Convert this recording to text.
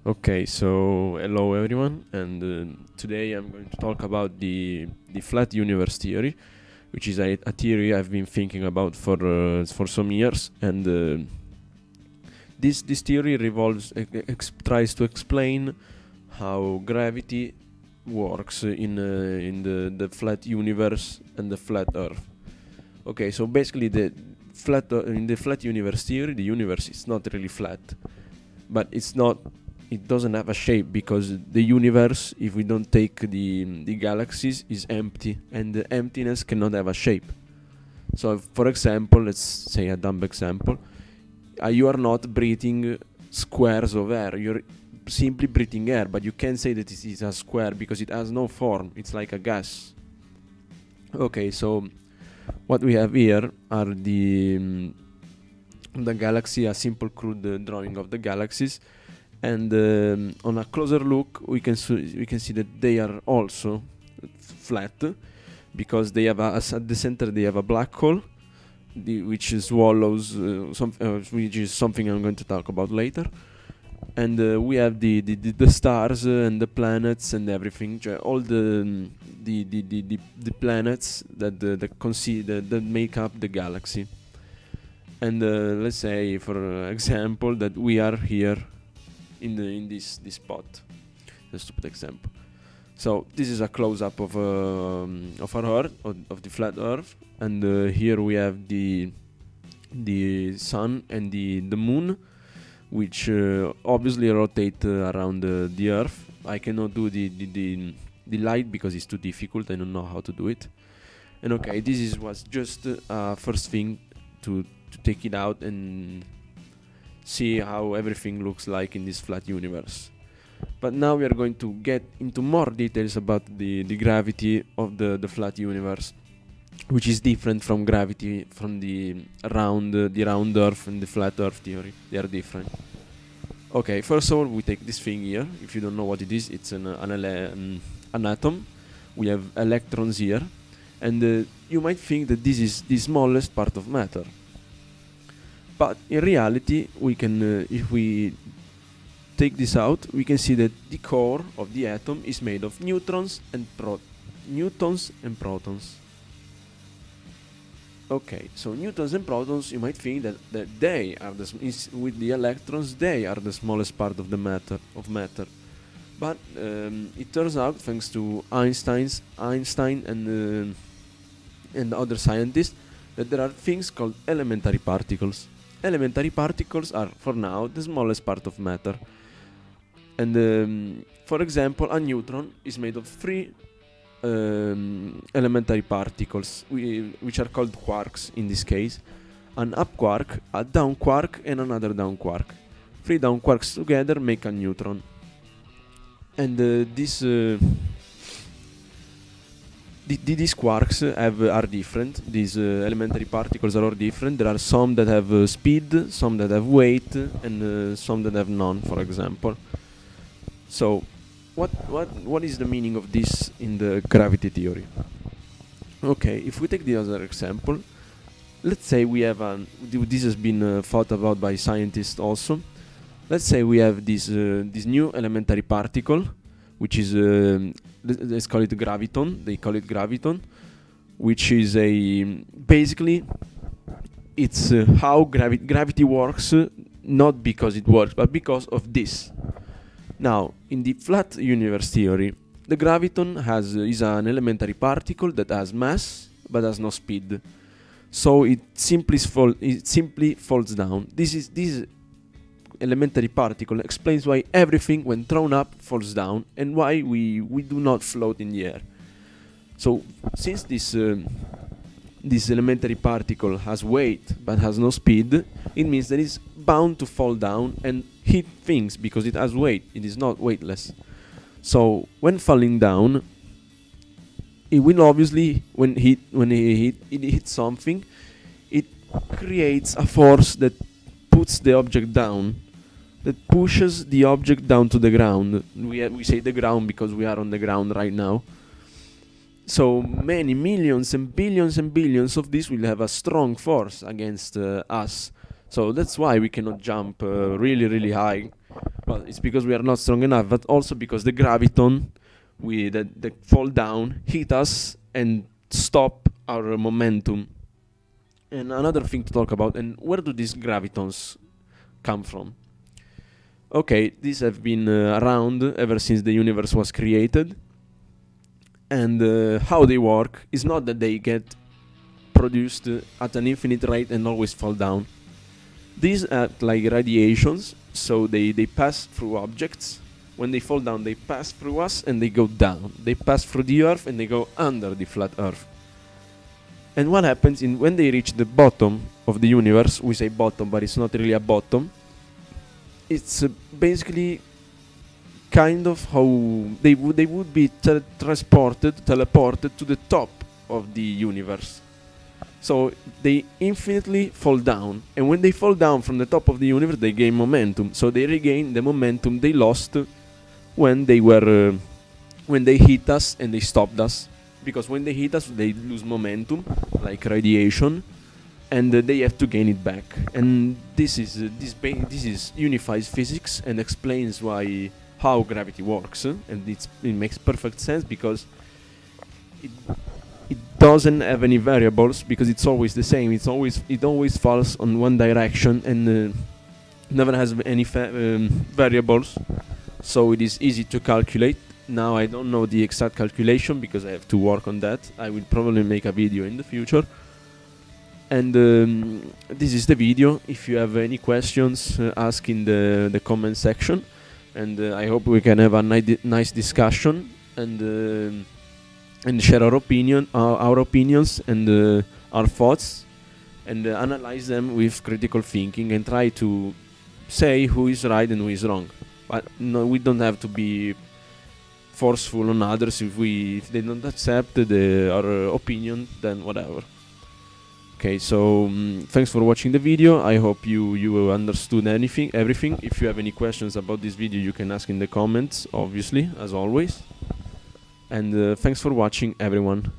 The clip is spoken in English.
Okay, so hello everyone, and today I'm going to talk about the flat universe theory, which is a theory I've been thinking about for some years, and this theory revolves tries to explain how gravity works in the flat universe and the flat Earth. Okay, so basically in the flat universe theory, the universe is not really flat, but it doesn't have a shape because the universe, if we don't take the galaxies, is empty, and the emptiness cannot have a shape. So for example, let's say a dumb example, you are not breathing squares of air, you're simply breathing air, but you can't say that it is a square because it has no form, it's like a gas. Okay, so what we have here are the galaxy, a simple crude drawing of the galaxies, and on a closer look we can see that they are also flat because they have at the center they have a black hole which swallows which is something I'm going to talk about later, and we have the stars and the planets and everything, all the planets that make up the galaxy. And let's say, for example, that we are here in this spot. A stupid example. So this is a close-up of our Earth, of the flat Earth, and here we have the sun and the moon, which obviously rotate around the Earth. I cannot do the light because it's too difficult. I don't know how to do it. And okay, this was just first thing to take it out and see how everything looks like in this flat universe. But now we are going to get into more details about the gravity of the flat universe, which is different from gravity from the round Earth and the flat Earth theory. They are different. Okay, first of all, we take this thing here. If you don't know what it is, it's an atom. We have electrons here, and you might think that this is the smallest part of matter. But in reality, we can, if we take this out, we can see that the core of the atom is made of neutrons and protons. Okay, so neutrons and protons, you might think that they are with the electrons, they are the smallest part of the matter. But it turns out, thanks to Einstein and other scientists, that there are things called elementary particles. Elementary particles are, for now, the smallest part of matter. And for example, a neutron is made of three elementary particles, which are called quarks in this case. An up quark, a down quark, and another down quark. Three down quarks together make a neutron. And these quarks are different. These elementary particles are all different. There are some that have speed, some that have weight, and some that have none, for example. So, what is the meaning of this in the gravity theory? Okay, if we take the other example, let's say we have this has been thought about by scientists also. Let's say we have this new elementary particle, which is let's call it graviton. They call it graviton, which is basically it's how gravity works, not because it works, but because of this. Now, in the flat universe theory, the graviton is an elementary particle that has mass but has no speed, so it simply falls down. This elementary particle explains why everything, when thrown up, falls down, and why we do not float in the air. So, since this elementary particle has weight but has no speed, it means that it's bound to fall down and hit things because it has weight. It is not weightless. So, when falling down, it will obviously, when it hits something, it creates a force that puts the object down, that pushes the object down to the ground. We say the ground because we are on the ground right now. So many millions and billions of this will have a strong force against us. So that's why we cannot jump really high. Well, it's because we are not strong enough, but also because the graviton that fall down hit us and stop our momentum. And another thing to talk about, and where do these gravitons come from? Okay, these have been around ever since the universe was created. And how they work is not that they get produced at an infinite rate and always fall down. These act like radiations, so they pass through objects. When they fall down, they pass through us and they go down. They pass through the Earth and they go under the flat Earth. And what happens when they reach the bottom of the universe, we say bottom, but it's not really a bottom. It's basically kind of how they would be teleported to the top of the universe. So they infinitely fall down, and when they fall down from the top of the universe, they gain momentum. So they regain the momentum they lost when they hit us and they stopped us. Because when they hit us, they lose momentum, like radiation, and they have to gain it back. And this unifies physics and explains how gravity works, and it makes perfect sense because it doesn't have any variables, because it's always the same. It always falls on one direction and never has any variables, so it is easy to calculate. Now I don't know the exact calculation because I have to work on that. I will probably make a video in the future. And this is the video. If you have any questions, ask in the comment section. And I hope we can have a nice discussion and share our opinions and our thoughts, and analyze them with critical thinking and try to say who is right and who is wrong. But no, we don't have to be forceful on others. If they don't accept our opinion, then whatever. Okay, so thanks for watching the video. I hope you understood everything. If you have any questions about this video, you can ask in the comments, obviously, as always. And thanks for watching, everyone.